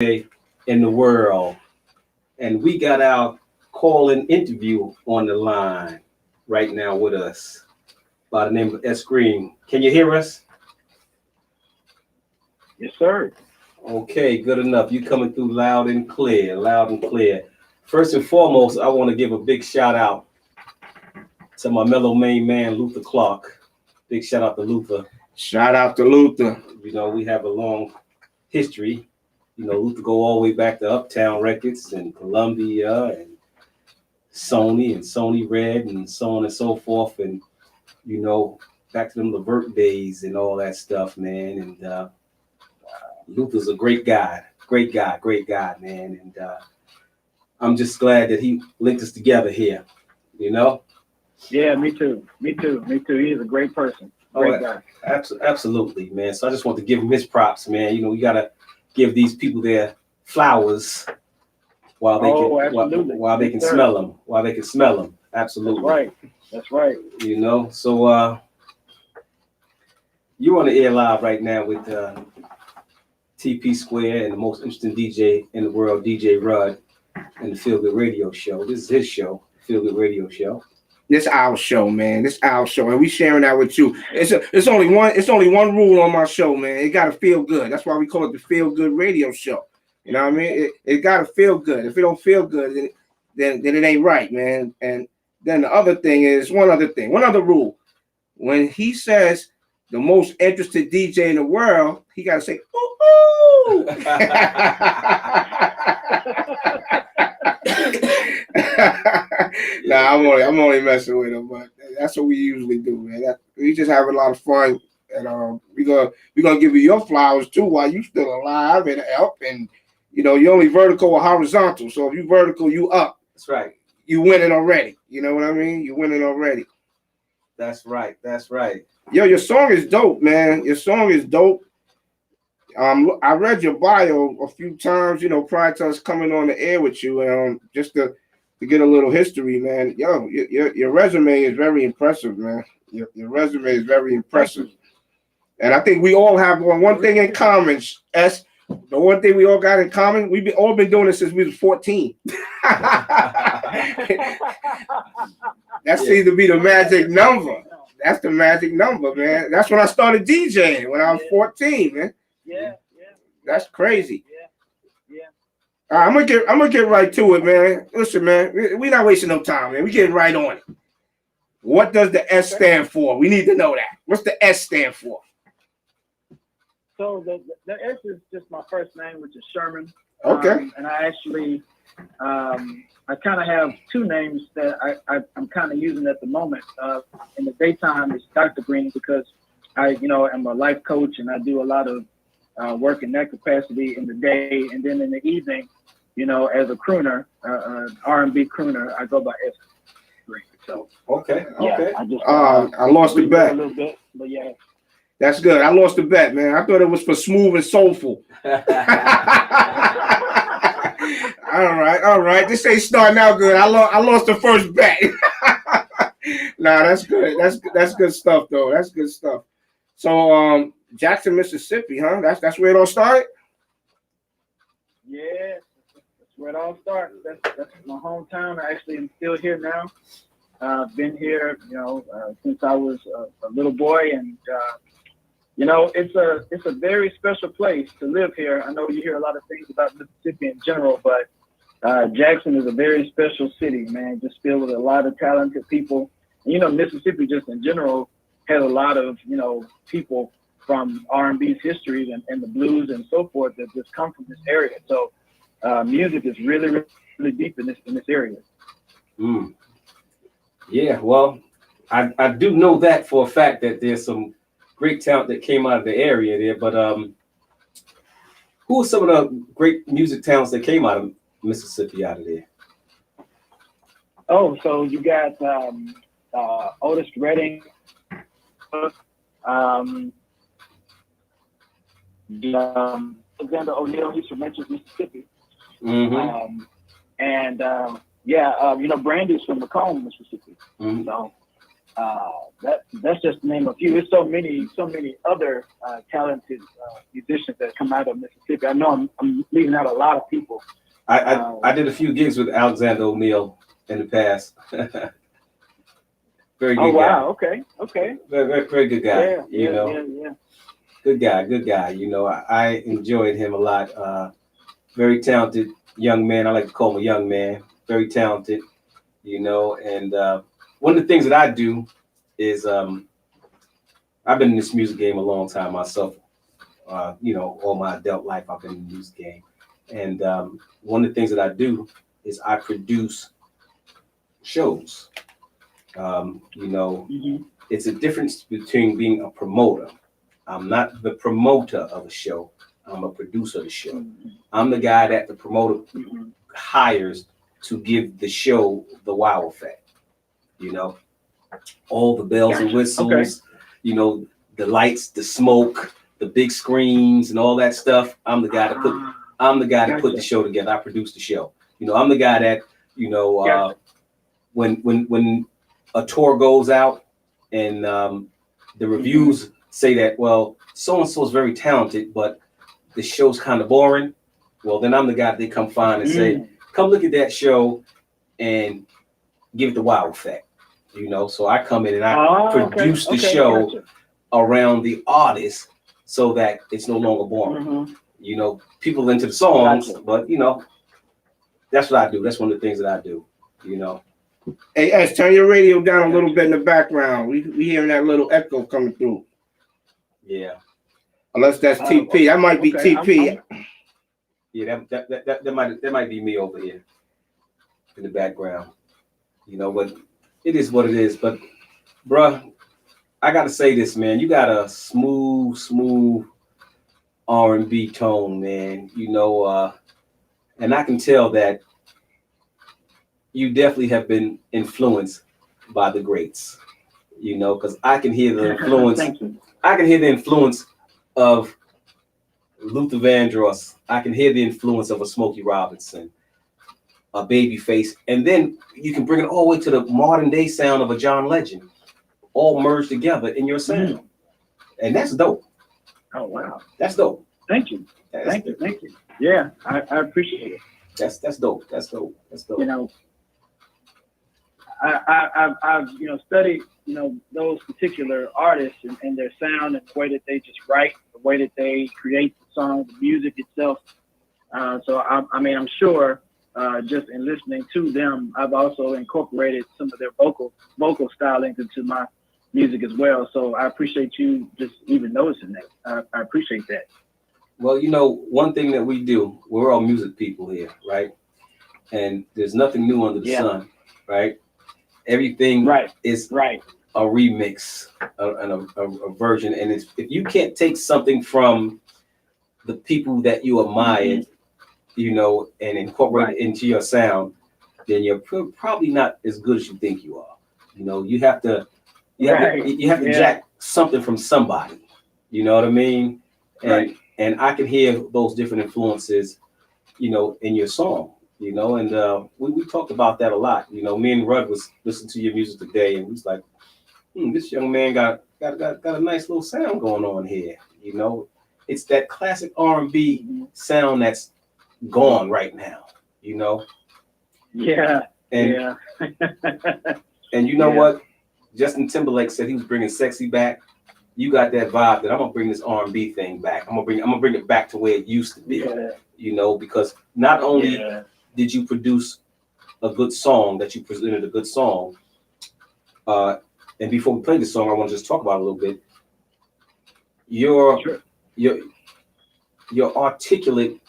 in the world. And we got our call-in interview on the line right now with us by the name of Restream. Can you hear us? Yes, sir. Okay, good enough. You coming through loud and clear, loud and clear. First and foremost, I want to give a big shout out to my mellow main man, Luther Clark. Big shout out to Luther. Shout out to Luther. You know, we have a long history. You know, Luther go all the way back to Uptown Records and Columbia and Sony Red and so on and so forth. And, you know, back to them Levert days and all that stuff, man. And Luther's a great guy, man. And I'm just glad that he linked us together here, you know? Yeah, me too. He's a great person. Great guy. Absolutely, man. So I just want to give him his props, man. You know, we got to give these people their flowers while they can smell them. Absolutely. That's right. You know, so you're on the air live right now with TP Square and the most interesting DJ in the world, DJ Rudd, and the Feel Good Radio Show. This is his show, Feel Good Radio Show. This our show, man. This our show, and we sharing that with you. It's only one rule on my show, man. It gotta feel good. That's why we call it the Feel Good Radio Show. You know what I mean? It gotta feel good. If it don't feel good, then it ain't right, man. And then the other thing is one other rule. When he says the most interested DJ in the world, he gotta say, ooh, ooh. Nah, I'm only messing with him, but that's what we usually do, man. We just have a lot of fun, and we gonna give you your flowers too while you still alive and up, and you know you're only vertical or horizontal. So if you vertical, you up. That's right. You winning already. You know what I mean? You winning already. That's right. Yo, your song is dope, man. Your song is dope. I read your bio a few times, you know, prior to us coming on the air with you, just to get a little history, man. Yo, your resume is very impressive, man. Your resume is very impressive. And I think we all have one thing in common. The one thing we all got in common, we've all been doing this since we was 14. That seems to be the magic number. That's the magic number, man. That's when I started DJing, when I was 14, man. Yeah. That's crazy. Yeah. All right, I'm gonna get right to it, man. Listen, man, we're not wasting no time, man. We getting right on it. What does the S stand for? We need to know that. What's the S stand for? So the S is just my first name, which is Sherman. Okay. And I actually, I kind of have two names that I'm kind of using at the moment. In the daytime, it's Dr. Green because I, am a life coach and I do a lot of work in that capacity in the day, and then in the evening, as a crooner, R&B crooner, I go by S. Green. So okay. I lost the bet a little bit, but yeah. That's good. I lost the bet, man. I thought it was for smooth and soulful. All right. This ain't starting out good. I lost the first bet. Nah, that's good. That's good stuff, though. That's good stuff. So, Jackson, Mississippi, huh? That's where it all started? Yeah, that's where it all started. That's my hometown. I actually am still here now. I've been here, since I was a little boy, and it's a very special place to live here. I know you hear a lot of things about Mississippi in general, but Jackson is a very special city, man. Just filled with a lot of talented people. And, Mississippi just in general has a lot of, people from R&B's history and the blues and so forth that just come from this area. So music is really, really deep in this area. Mm. Yeah, well, I do know that for a fact that there's some great talent that came out of the area there, but who are some of the great music talents that came out of Mississippi out of there? Oh, so you got Otis Redding, Alexander O'Neill, he's from Memphis, Mississippi. Mm-hmm. Brandy's from Macomb, Mississippi. Mm-hmm. So That's just to name a few. There's so many other talented musicians that come out of Mississippi. I know I'm leaving out a lot of people. I did a few gigs with Alexander O'Neal in the past. Very good guy. Wow. Okay. Very good guy. Yeah. You know, good guy. You know, I enjoyed him a lot. Very talented young man. I like to call him a young man. Very talented. You know, and one of the things that I do is I've been in this music game a long time myself. You know, all my adult life I've been in the music game, and one of the things that I do is I produce shows. You know, it's a difference between being a promoter. I'm not the promoter of a show. I'm a producer of the show. I'm the guy that the promoter hires to give the show the wow effect. You know, all the bells and whistles, you know, the lights, the smoke, the big screens and all that stuff. I'm the guy to put the show together. I produce the show. You know, I'm the guy that, you know, when a tour goes out and the reviews say that, well, so-and-so is very talented, but the show's kind of boring. Well, then I'm the guy that they come find and say, come look at that show and give it the wow effect. You know, so I come in and I produce the show around the artist so that it's no longer boring. You know, people are into the songs, but you know, that's what I do. That's one of the things that I do, you know. Hey, S, turn your radio down a little bit in the background. We hearing that little echo coming through. Yeah. Unless that's TP. That might be TP. Yeah, that might be me over here in the background. You know, but it is what it is. But bruh, I gotta say this, man. You got a smooth R&B tone, man. You know, and I can tell that you definitely have been influenced by the greats, you know, because I can hear the influence. I can hear the influence of Luther Vandross. I can hear the influence of a Smokey Robinson, a Babyface, and then you can bring it all the way to the modern day sound of a John Legend, all merged together in your sound, and that's dope. Oh wow, that's dope. Thank you. Thank you. Yeah, I appreciate it. That's dope. That's dope. You know, I've you know studied those particular artists and their sound and the way that they just write, the way that they create the song, the music itself. So I mean, I'm sure just in listening to them, I've also incorporated some of their vocal stylings into my music as well. So I appreciate you just even noticing that. I appreciate that. Well, you know, one thing that we do, we're all music people here, right? And there's nothing new under the sun, right? Everything is a remix and a version. And if you can't take something from the people that you admire, you know, and incorporate it into your sound, then you're probably not as good as you think you are. You know, you have to jack something from somebody. You know what I mean? And I can hear those different influences, you know, in your song. You know, and we talked about that a lot. You know, me and Rudd was listening to your music today, and we was like, this young man got a nice little sound going on here. You know, it's that classic R&B sound that's gone right now. You know. Yeah. And and you know what? Justin Timberlake said he was bringing sexy back. You got that vibe that I'm gonna bring this R&B thing back. I'm gonna bring it back to where it used to be. Yeah. You know, because not only did you produce a good song, that you presented a good song, and before we play the song, I want to just talk about it a little bit. You're articulate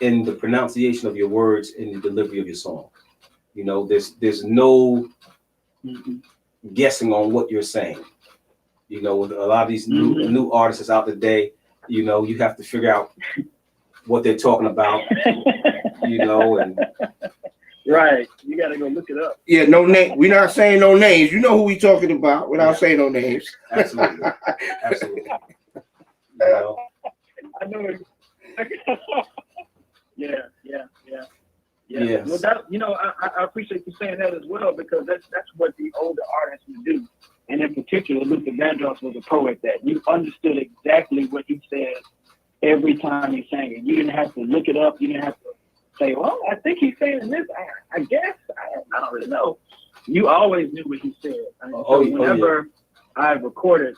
in the pronunciation of your words and the delivery of your song. You know, there's no guessing on what you're saying. You know, with a lot of these new artists out today, you know, you have to figure out what they're talking about. You know, and you got to go look it up. Yeah, no name. We're not saying no names. You know who we talking about without saying no names. Absolutely. You know? I know it. Yeah. Yes. Well, that, you know, I appreciate you saying that as well, because that's what the older artists would do. And in particular, Luther Vandross was a poet that you understood exactly what he said every time he sang it. You didn't have to look it up. You didn't have to say, well, I think he's saying this. I guess. I don't really know. You always knew what he said. Whenever I recorded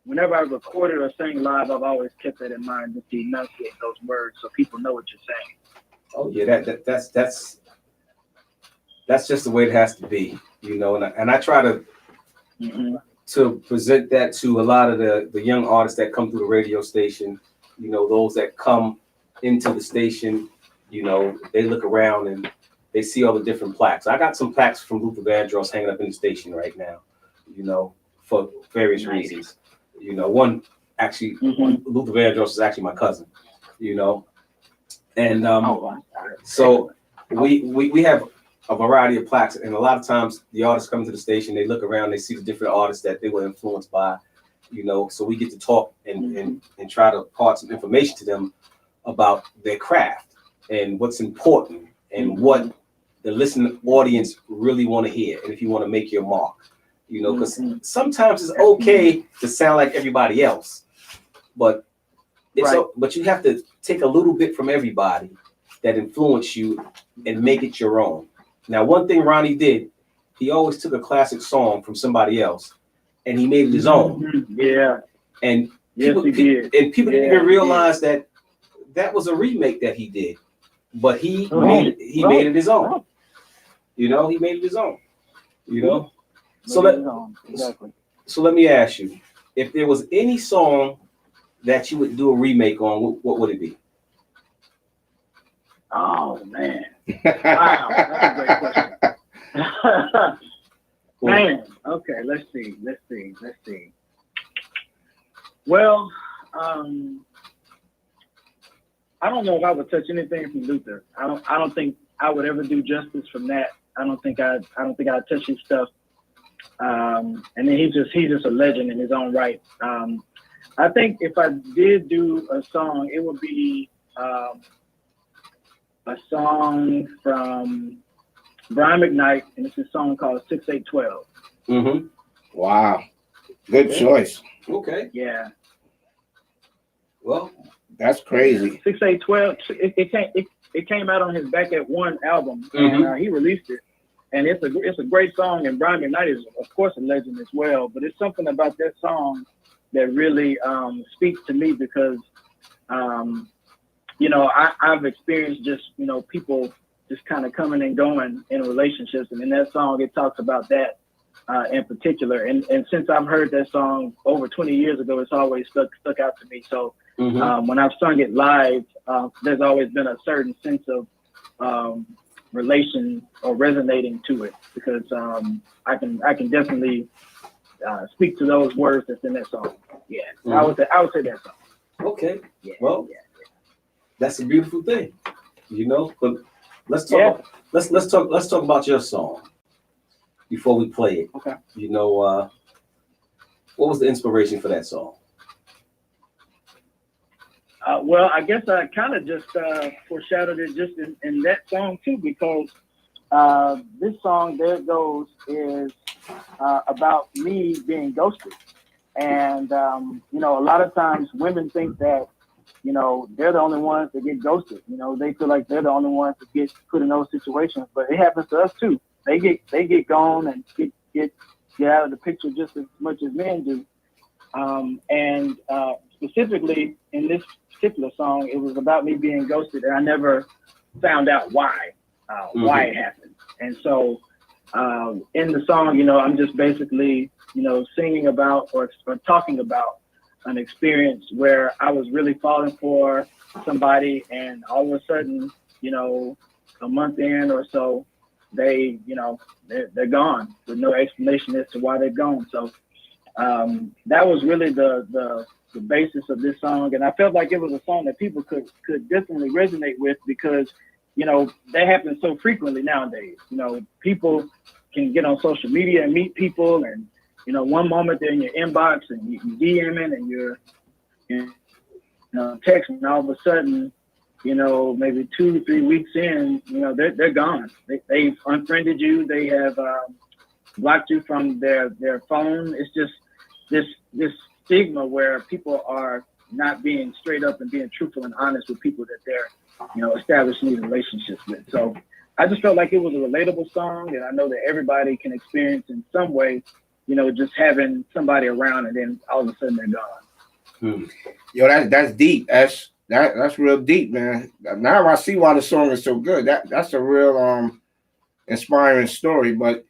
or sang live, I've always kept that in mind, just to enunciate those words so people know what you're saying. Oh yeah, that's just the way it has to be, you know. And I try to to present that to a lot of the young artists that come through the radio station. You know, those that come into the station, you know, they look around and they see all the different plaques. I got some plaques from Luther Vandross hanging up in the station right now, you know, for various reasons. You know, one Luther Vandross is actually my cousin, you know. And so we have a variety of plaques, and a lot of times the artists come to the station, they look around, they see the different artists that they were influenced by, you know, so we get to talk and try to impart some information to them about their craft and what's important and what the listening audience really want to hear, and if you want to make your mark, you know, because sometimes it's okay to sound like everybody else, but but you have to take a little bit from everybody that influence you and make it your own. Now, one thing Ronnie did, he always took a classic song from somebody else and he made it his own. Yeah. And yes, he did. And people didn't even realize that was a remake that he did, but he made it his own. You know, he made it his own. You know, so let me ask you, if there was any song that you would do a remake on, what would it be? Oh man! Wow, that's a great question. Man, okay, let's see. Well, I don't know if I would touch anything from Luther. I don't think I would ever do justice from that. I don't think I'd touch his stuff. And then he's just a legend in his own right. I think if I did do a song, it would be a song from Brian McKnight, and it's a song called 6812. Wow, good choice. Okay. Yeah. Well, that's crazy. 6812. It came out on his Back at One album, and he released it. And it's a great song, and Brian McKnight is, of course, a legend as well. But it's something about that song that really speaks to me because, you know, I've experienced just, you know, people just kind of coming and going in relationships. And in that song, it talks about that in particular. And since I've heard that song over 20 years ago, it's always stuck out to me. So when I've sung it live, there's always been a certain sense of relation or resonating to it because I can definitely speak to those words that's in that song. Yeah, I would say that song. Okay. Yeah, well, that's a beautiful thing, you know. But let's talk. Let's talk about your song before we play it. Okay. You know, what was the inspiration for that song? Well, I guess I kind of just foreshadowed it just in that song too, because this song, There It Goes, is about me being ghosted. And, you know, a lot of times women think that, you know, they're the only ones that get ghosted. You know, they feel like they're the only ones that get put in those situations, but it happens to us too. They get gone and get out of the picture just as much as men do. And specifically in this particular song, it was about me being ghosted, and I never found out why it happened. And so in the song, you know, I'm just basically, you know, singing about or talking about an experience where I was really falling for somebody, and all of a sudden, you know, a month in or so, they, you know, they're gone with no explanation as to why they're gone. So that was really the basis of this song, and I felt like it was a song that people could definitely resonate with because, you know, that happens so frequently nowadays. You know, people can get on social media and meet people, and, you know, one moment they're in your inbox and you DMing and you're texting, and all of a sudden, you know, maybe 2 to 3 weeks in, you know, they're gone. They've unfriended you. They have blocked you from their phone. It's just this stigma where people are not being straight up and being truthful and honest with people that they're, establishing these relationships with. So I just felt like it was a relatable song, and I know that everybody can experience in some way, just having somebody around and then all of a sudden they're gone. Yo, that's deep. That's real deep, man. Now I see why the song is so good. That's a real inspiring story. But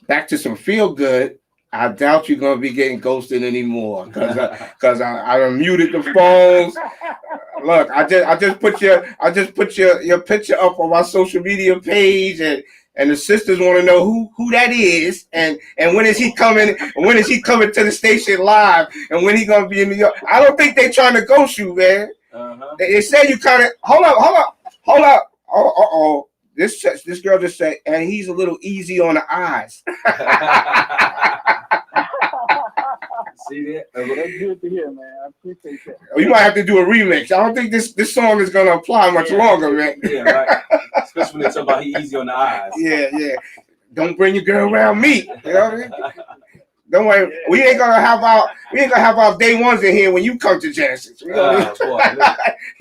back to some feel good. I doubt you're gonna be getting ghosted anymore because I muted the phones. Look, I just put your picture up on my social media page, and the sisters want to know who that is, and when is he coming? When is he coming to the station live? And when he gonna be in New York? I don't think they trying to ghost you, man. They say you kind of hold up. Oh. This girl just said, and he's a little easy on the eyes. See that? That's good to hear, man. I appreciate that. You might have to do a remix. I don't think this song is gonna apply much longer, man. Yeah, right. Especially when they talk about he easy on the eyes. Yeah. Don't bring your girl around me. You know what I mean? Don't worry, we ain't gonna have our day ones in here when you come to Genesis. He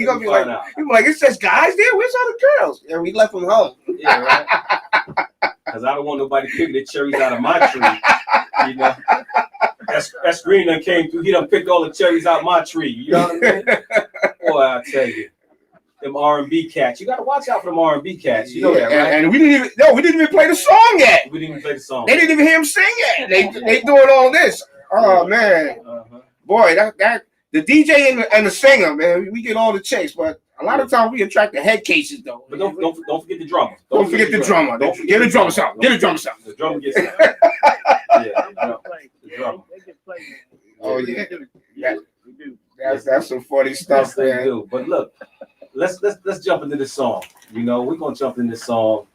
gonna be like, it says guys there. Where's all the girls? And we left them home. Yeah, right. Because I don't want nobody picking the cherries out of my tree. That screen done came through. He done picked all the cherries out my tree. You know what I mean? Boy, I tell you, them R&B cats. You got to watch out for them R&B cats. You know that, right? And we didn't even play the song yet. We didn't even play the song. They didn't even hear him sing yet. They doing all this. Oh man, boy, that the DJ and the singer, man, we get all the chase, but a lot of times we attract the head cases though. But don't forget the drummer. Don't forget the drummer. Don't forget the drummer sound. Get the drummer sound. The drummer gets sound. Yeah, the drummer. Oh yeah, we do. That's some funny stuff, man. They do. But look, let's jump into this song. We're gonna jump in this song.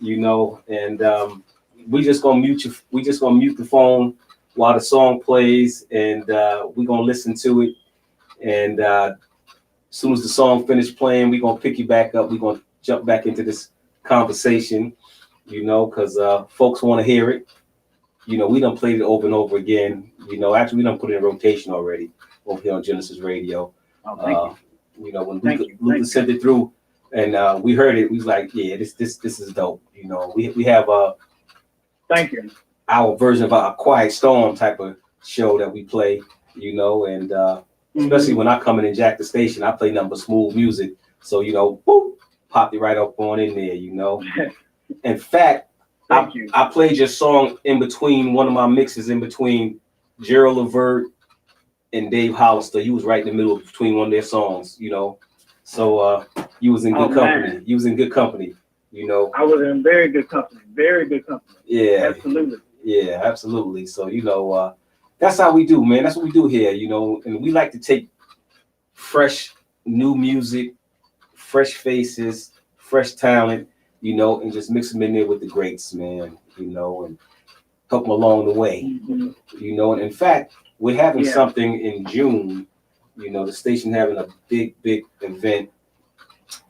And we just gonna mute you. We just gonna mute the phone while the song plays, and we're gonna listen to it. And as soon as the song finished playing, we're gonna pick you back up. We're gonna jump back into this conversation, because folks want to hear it. We done played it over and over again. Actually, we done put it in rotation already over here on Gynesis Radio. Oh, thank you. When Luther sent it through, and we heard it, we was like, yeah, this is dope. We have thank you. Our version of our Quiet Storm type of show that we play, and especially when I come in and jack the station, I play nothing but smooth music. So, boop, pop it right up on in there, In fact, I played your song in between one of my mixes, in between Gerald Levert and Dave Hollister. You was right in the middle between one of their songs, So you was in good company. Man. You was in good company, I was in very good company. Very good company. Yeah. Absolutely. Yeah, absolutely. So, that's how we do, man. That's what we do here, and we like to take fresh, new music, fresh faces, fresh talent, and just mix them in there with the greats, man, and help them along the way, and in fact, we're having something in June, the station having a big event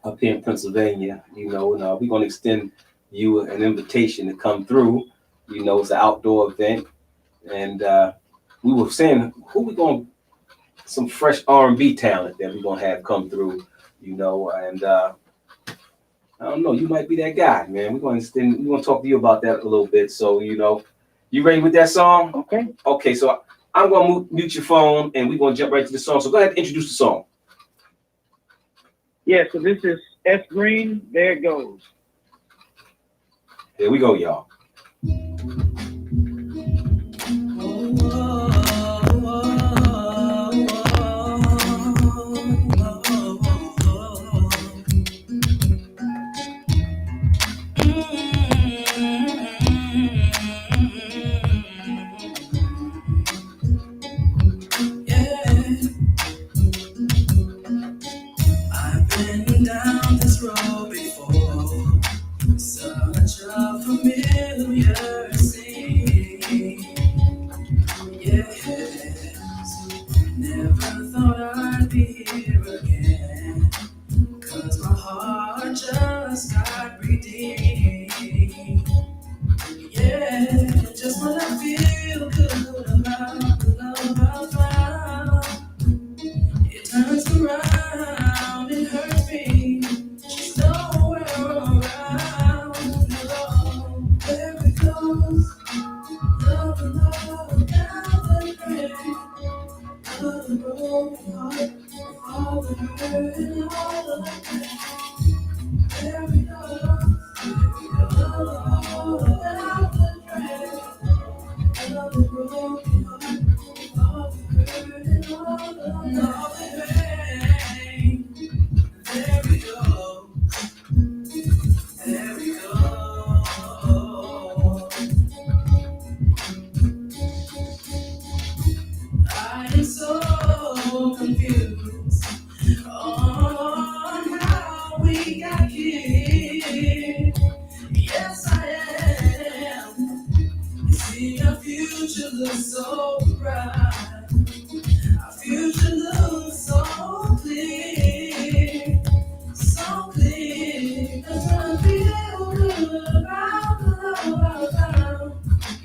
up here in Pennsylvania, and we're going to extend you an invitation to come through. It's an outdoor event, and we were saying some fresh R&B talent that we're gonna have come through, and I don't know, you might be that guy, man. We're gonna talk to you about that a little bit. So, you ready with that song? Okay. Okay, so I'm gonna mute your phone, and we're gonna jump right to the song. So go ahead and introduce the song. Yeah, so this is S Green, There It Goes. Here we go, y'all. Just got redeemed. Yeah. kid. Yes, I am. You see, our future looks so bright. Our future looks so clear. So clear. Cause I feel good about the love.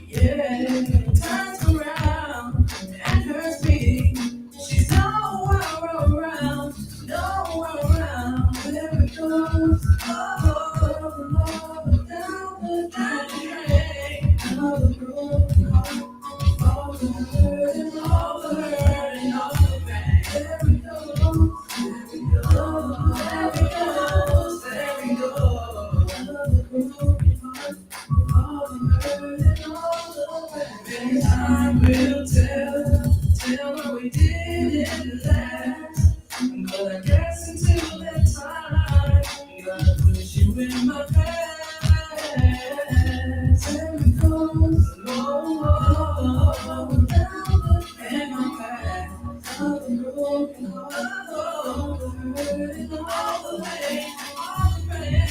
Yeah, turns around and hurts me. She's nowhere around, nowhere around. There it goes, oh, down the drain. Another broken heart, all the hurt and all the hurt and all the pain. There it goes, there it goes, there it goes, there it goes. Another broken heart, all the hurt and all the pain. And time will tell what we did in the last. But I guess until that time, gotta put you in my past. There it goes, oh, down in my past. All the broken heart, all the hurt and all the pain, all the pain.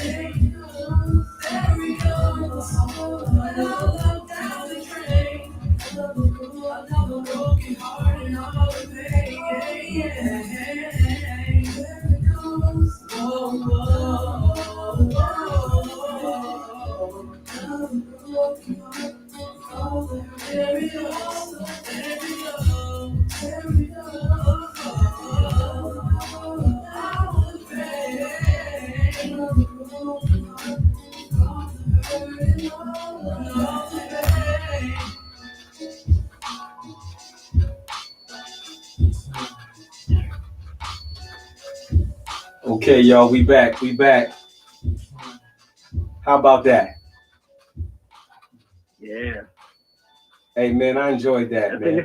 There we go, another down the drain. Another broken heart and all the pain. Yeah, yeah. There it goes. Whoa, whoa, whoa. Another broken heart. All the there we go. There we go. There we go. All the pain. Another broken heart. All the hurt and all the pain. Okay, y'all, we back. How about that? Yeah. Hey, man, I enjoyed that, I man. think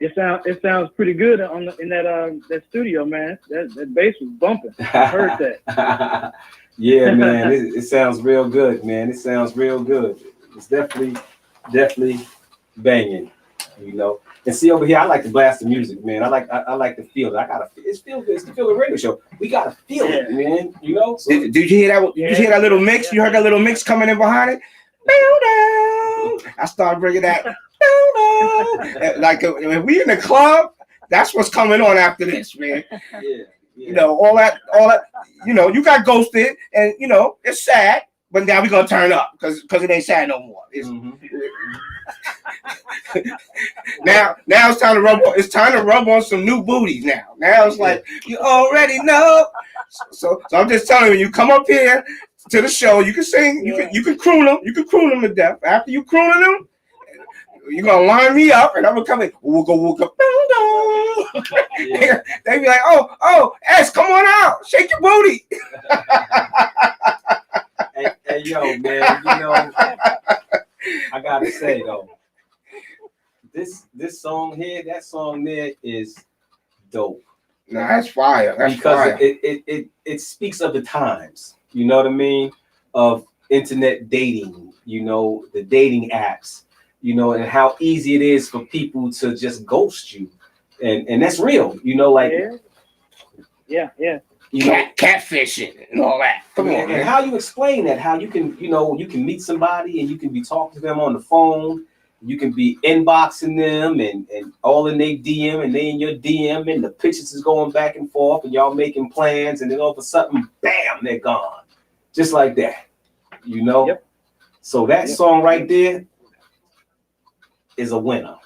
it sounds pretty good in that studio, man. That bass was bumping. I heard that. Yeah, man, it sounds real good, man. It sounds real good. It's definitely banging, you know. And see over here, I like to blast the music, man. I like to feel it. It's feel good. It's the Feel Good Radio Show. We gotta feel it, man. You know. So, did you hear that? Did you hear that little mix? You heard that little mix coming in behind it? I started bringing that. Like if we in the club, that's what's coming on after this, man. Yeah. You know, all that. You know, you got ghosted, and you know it's sad, but now we gonna turn up because it ain't sad no more. Now it's time to rub. It's time to rub on some new booties. Now it's like you already know. So I'm just telling you, come up here to the show. You can sing. You can croon them. You can croon them to death. After you crooning them, you're gonna line me up, and I'm gonna come in. Wooga. Yeah. They be like, oh, S, come on out, shake your booty. Hey, yo, man, you know, I gotta say though, this song here, that song there is dope. Nah, that's fire. Because it speaks of the times. You know what I mean? Of internet dating. You know, the dating apps. You know, and how easy it is for people to just ghost you, and that's real. You know, like yeah. You know, catfishing and all that. Come on, man. And how you explain that? How you can meet somebody and you can be talking to them on the phone. You can be inboxing them and all in their DM and they in your DM and the pictures is going back and forth and y'all making plans and then all of a sudden, bam, they're gone, just like that. You know. Yep. So that song right there is a winner,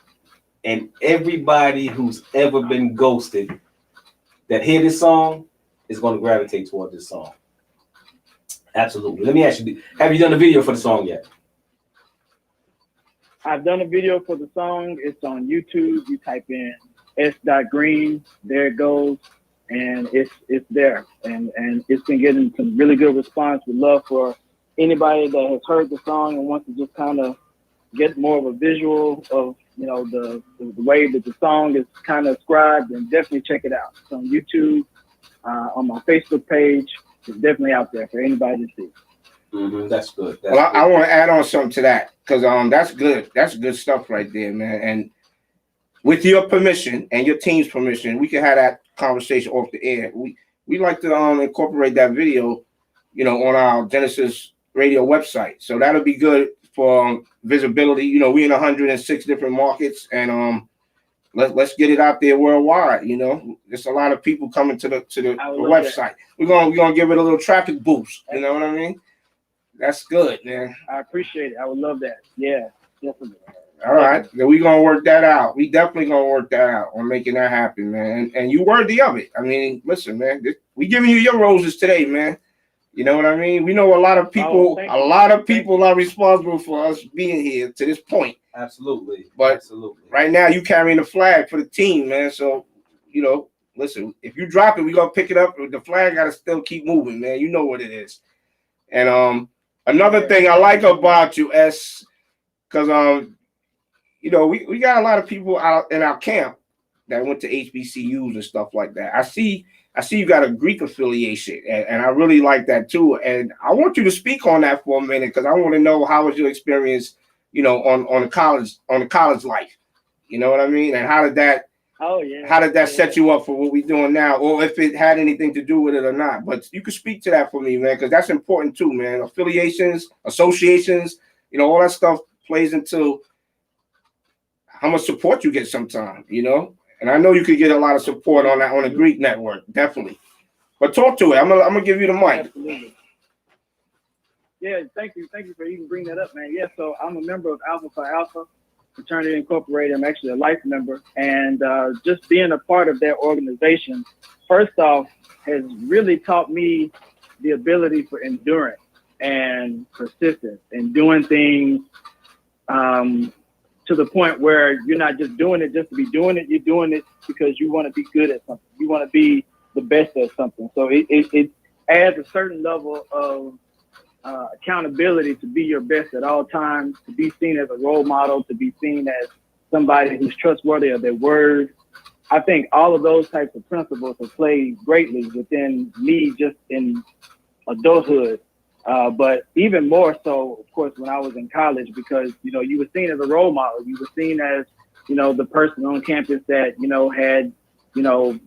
and everybody who's ever been ghosted that hear this song is going to gravitate toward this song. Absolutely. Let me ask you, have you done a video for the song yet? I've done a video for the song. It's on YouTube. You type in s.green, there it goes, and it's there, and it's been getting some really good response. We'd love for anybody that has heard the song and wants to just kind of get more of a visual of, you know, the way that the song is kind of described, and definitely check it out. It's on YouTube, on my Facebook page. It's definitely out there for anybody to see. Mm-hmm, that's good. I want to add on something to that because that's good. That's good stuff right there, man. And with your permission and your team's permission, we can have that conversation off the air. we like to incorporate that video, on our Gynesis Radio website. So that'll be good for visibility. We're in 106 different markets, and let's get it out there worldwide. There's a lot of people coming to the website. That. We're gonna give it a little traffic boost. You know what I mean? That's good, man. I appreciate it. I would love that. Yeah, definitely. All right, then we're gonna work that out. We definitely gonna work that out on making that happen, man. And you worthy of it. I mean, listen, man, we giving you your roses today, man. You know what I mean? We know a lot of people. Are responsible for us being here to this point. Absolutely. But absolutely. Right now, you carrying the flag for the team, man. So, listen, if you drop it, we gonna pick it up. The flag gotta still keep moving, man. You know what it is. And another thing I like about you, because we got a lot of people out in our camp that went to HBCUs and stuff like that. I see you got a Greek affiliation, and I really like that too. And I want you to speak on that for a minute, because I want to know how was your experience, on the college life. You know what I mean? And how did that set you up for what we're doing now, or if it had anything to do with it or not? But you could speak to that for me, man, because that's important too, man. Affiliations, associations, all that stuff plays into how much support you get sometimes, And I know you could get a lot of support on the Greek network, definitely. But talk to it. I'm gonna give you the mic. Absolutely. Yeah, thank you for even bringing that up, man. Yeah, so I'm a member of Alpha Phi Alpha Fraternity Incorporated. I'm actually a life member, and just being a part of that organization, first off, has really taught me the ability for endurance and persistence and doing things to the point where you're not just doing it just to be doing it. You're doing it because you want to be good at something. You want to be the best at something. So it adds a certain level of accountability to be your best at all times, to be seen as a role model, to be seen as somebody who's trustworthy of their word. I think all of those types of principles have played greatly within me just in adulthood. But even more so, of course, when I was in college, because, you were seen as a role model. You were seen as, the person on campus that, had,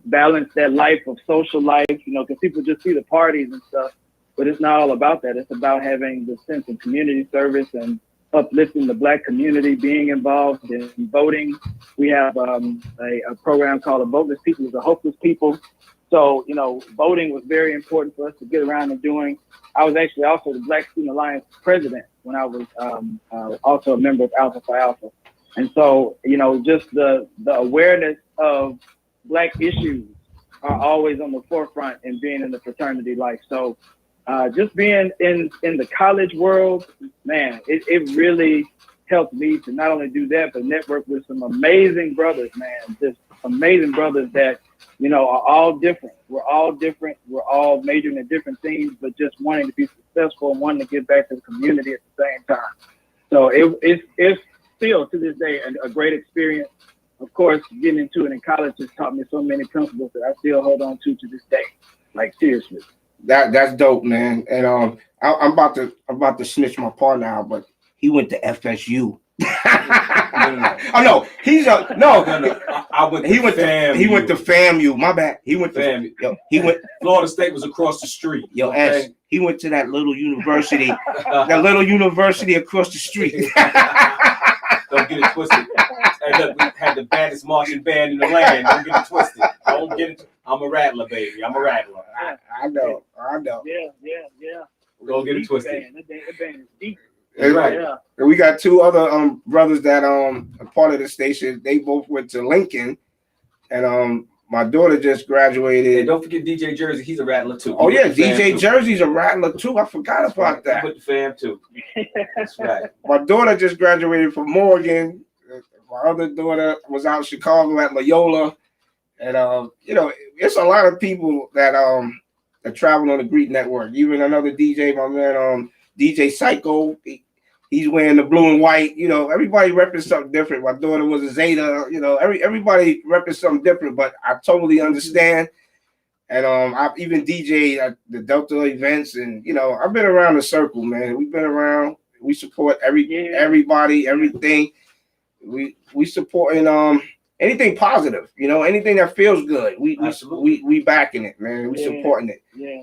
balanced that life of social life, because people just see the parties and stuff. But it's not all about that. It's about having the sense of community service and uplifting the Black community, being involved in voting. We have a program called A Voteless People is a Hopeless People. So, voting was very important for us to get around and doing. I was actually also the Black Student Alliance president when I was also a member of Alpha Phi Alpha. And so, just the awareness of Black issues are always on the forefront in being in the fraternity life. So just being in the college world, man, it really helped me to not only do that, but network with some amazing brothers, man, just amazing brothers that, are all different. We're all different. We're all majoring in different things, but just wanting to be successful and wanting to give back to the community at the same time. So it's still to this day a great experience. Of course, getting into it in college has taught me so many principles that I still hold on to this day. Like, seriously. That's dope, man. And I'm about to snitch my partner out, but he went to FSU. Oh no, he went to FAMU. My bad. He went to FAMU. Yo, Florida State was across the street. Yo, okay? He went to that little university, across the street. Don't get it twisted. Hey, look, we had the baddest marching band in the land. Don't get it twisted. Don't get it. I'm a rattler, baby. I'm a rattler. I know. Yeah. Don't get it twisted. That band is deep. Right. Yeah. And we got two other brothers that are part of the station. They both went to Lincoln, and my daughter just graduated. Hey, don't forget DJ Jersey. He's a rattler too. Oh yeah, DJ Jersey's a rattler too. I forgot about that. With the fam too. That's right. My daughter just graduated from Morgan. My other daughter was out in Chicago at Loyola, and it's a lot of people that travel on the Greek network. Even another DJ, my man, DJ Psycho. He's wearing the blue and white. Everybody represents something different. My daughter was a Zeta. Everybody represents something different. But I totally understand. And I've even DJed at the Delta events, and I've been around the circle, man. We've been around. We support everybody, everything. We supporting anything positive, you know, anything that feels good. We backing it, man. We supporting it. Yeah.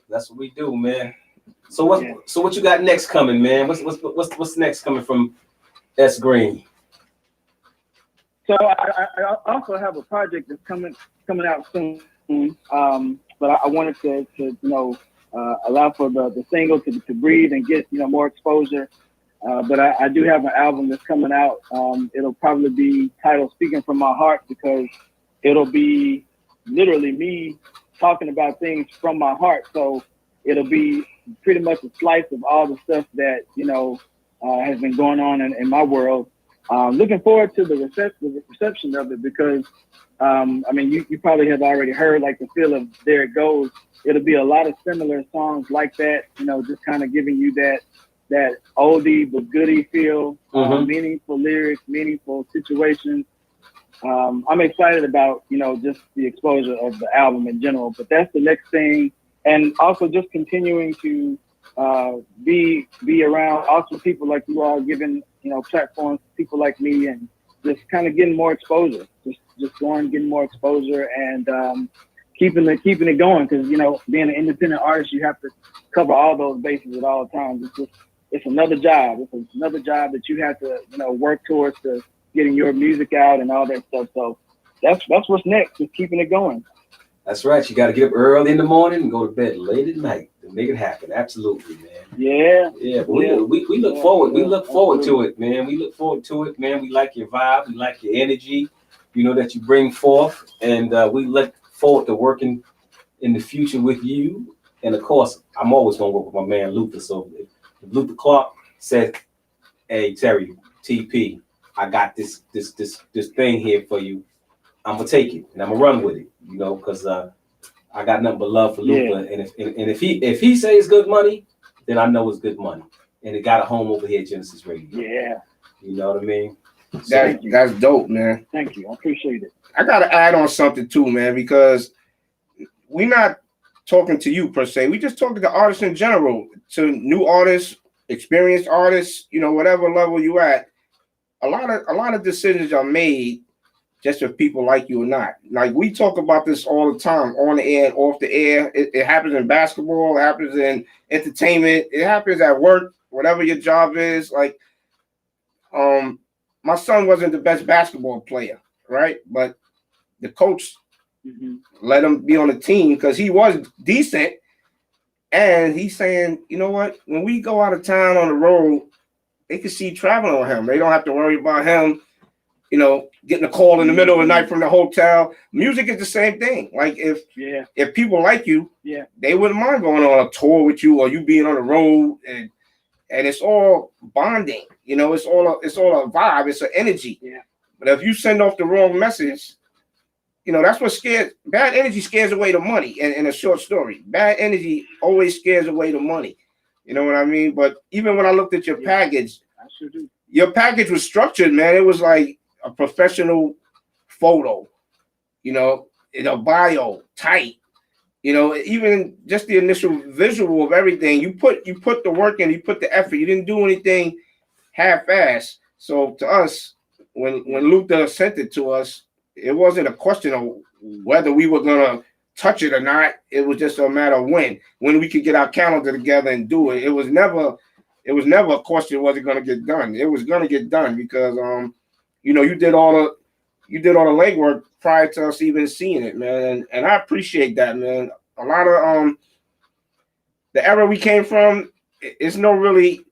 That's what we do, man. So what you got next coming, man? What's next coming from S Green? So I also have a project that's coming out soon. But I wanted to allow for the single to breathe and get more exposure. But I do have an album that's coming out. It'll probably be titled "Speaking from My Heart" because it'll be literally me talking about things from my heart. So it'll be pretty much a slice of all the stuff that has been going on in my world. Looking forward to the reception of it because you probably have already heard like the feel of There It Goes. It'll be a lot of similar songs like that, just kind of giving you that oldie but goodie feel, meaningful lyrics, meaningful situations. I'm excited about, just the exposure of the album in general, but that's the next thing. And also just continuing to be around awesome people like you all, giving, platforms to people like me and just kind of getting more exposure, just getting more exposure and keeping it going. Cause being an independent artist, you have to cover all those bases at all times. It's another job. It's another job that you have to, work towards to getting your music out and all that stuff. So that's what's next, just keeping it going. That's right. You got to get up early in the morning and go to bed late at night to make it happen. Absolutely, man. Yeah. Yeah. But we look forward. We look forward to it, man. We look forward to it, man. We like your vibe. We like your energy, that you bring forth. And we look forward to working in the future with you. And of course, I'm always going to work with my man, Luther. So if Luther Clark said, "Hey, Terry, TP, I got this thing here for you. I'm gonna take it and I'm gonna run with it, because I got nothing but love for Luca. And if he says good money, then I know it's good money, and it got a home over here at Gynesis Radio. Yeah, you know what I mean. That's dope, man. Thank you, I appreciate it. I gotta add on something too, man, because we're not talking to you per se. We just talking to artists in general, to new artists, experienced artists, whatever level you at. A lot of decisions are made just if people like you or not. Like we talk about this all the time, on the air and off the air. It happens in basketball, it happens in entertainment, it happens at work, whatever your job is. Like, my son wasn't the best basketball player, right? But the coach let him be on the team because he was decent. And he's saying, you know what? When we go out of town on the road, they can see traveling on him. They don't have to worry about him, getting a call in the middle of the night from the hotel. Music is the same thing. Like if people like you, they wouldn't mind going on a tour with you or you being on the road, and it's all bonding. It's all a vibe. It's an energy. Yeah. But if you send off the wrong message, that's what scares. Bad energy scares away the money. In a short story, bad energy always scares away the money. You know what I mean? But even when I looked at your package, I sure do. Your package was structured, man. It was like a professional photo, in a bio, tight. Even just the initial visual of everything. You put the work in, you put the effort. You didn't do anything half-assed. So to us, when Luther sent it to us, it wasn't a question of whether we were gonna touch it or not. It was just a matter of when we could get our calendar together and do it. It was never a question, was it gonna get done? It was gonna get done because you did all the legwork prior to us even seeing it, man. And I appreciate that, man. A lot of the era we came from, it's no really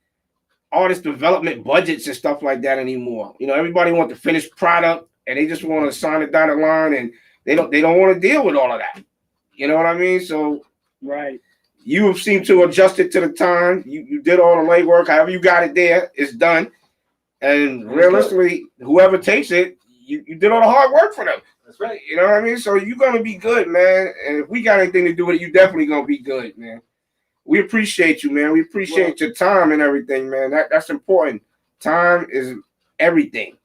artist development budgets and stuff like that anymore. Everybody wants the finished product and they just want to sign a dotted line, and they don't want to deal with all of that. You know what I mean? So right. You seem to adjust it to the time. You did all the legwork. However you got it there, it's done. And realistically, whoever takes it, you did all the hard work for them. That's right. You know what I mean? So you're going to be good, man. And if we got anything to do with it, you definitely going to be good, man. We appreciate you, man. We appreciate your time and everything, man. That's important. Time is everything.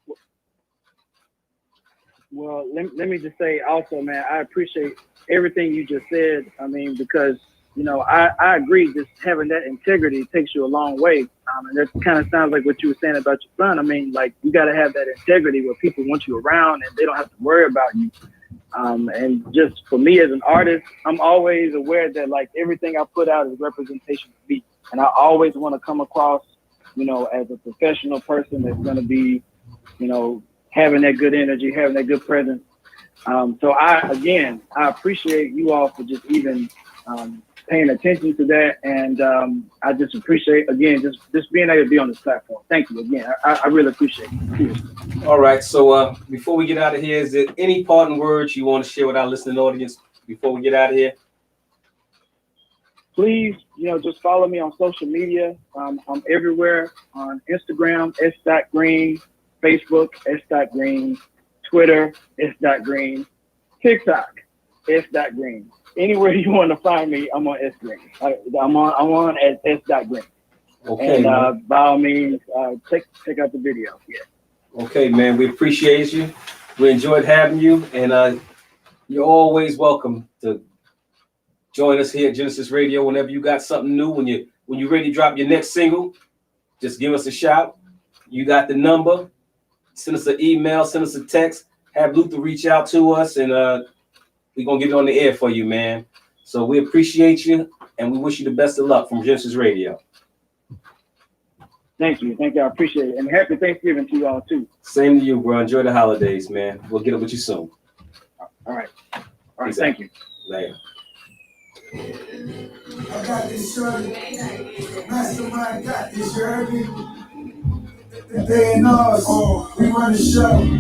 Well, let me just say also, man, I appreciate everything you just said. I mean, because, I agree, just having that integrity takes you a long way. And that kind of sounds like what you were saying about your son. I mean, like, you got to have that integrity where people want you around and they don't have to worry about you. And just for me as an artist, I'm always aware that like everything I put out is representation of me. And I always want to come across, you know, as a professional person that's going to be, you know, having that good energy, having that good presence. So I appreciate you all for just even paying attention to that. And I just appreciate, again, just being able to be on this platform. Thank you again. I really appreciate it. All right. So before we get out of here, is there any parting words you want to share with our listening audience before we get out of here? Please, you know, just follow me on social media. I'm everywhere on Instagram, s.green, Facebook, s.green, Twitter, s.green, TikTok, s.green. Anywhere you want to find me, I'm on s.green. I'm on at s.green. Okay. And by all means, check out the video. Yeah. Okay, man. We appreciate you. We enjoyed having you, and you're always welcome to join us here at Gynesis Radio whenever you got something new. When you're ready to drop your next single, just give us a shout. You got the number. Send us an email, send us a text. Have Luther reach out to us, and we're going to get it on the air for you, man. So we appreciate you, and we wish you the best of luck from Gynesis Radio. Thank you. I appreciate it. And happy Thanksgiving to you all, too. Same to you, bro. Enjoy the holidays, man. We'll get up with you soon. All right. Peace Thank out. you. Later. I got this shorty. Mastermind got this, you heard me? They and us, we run the show.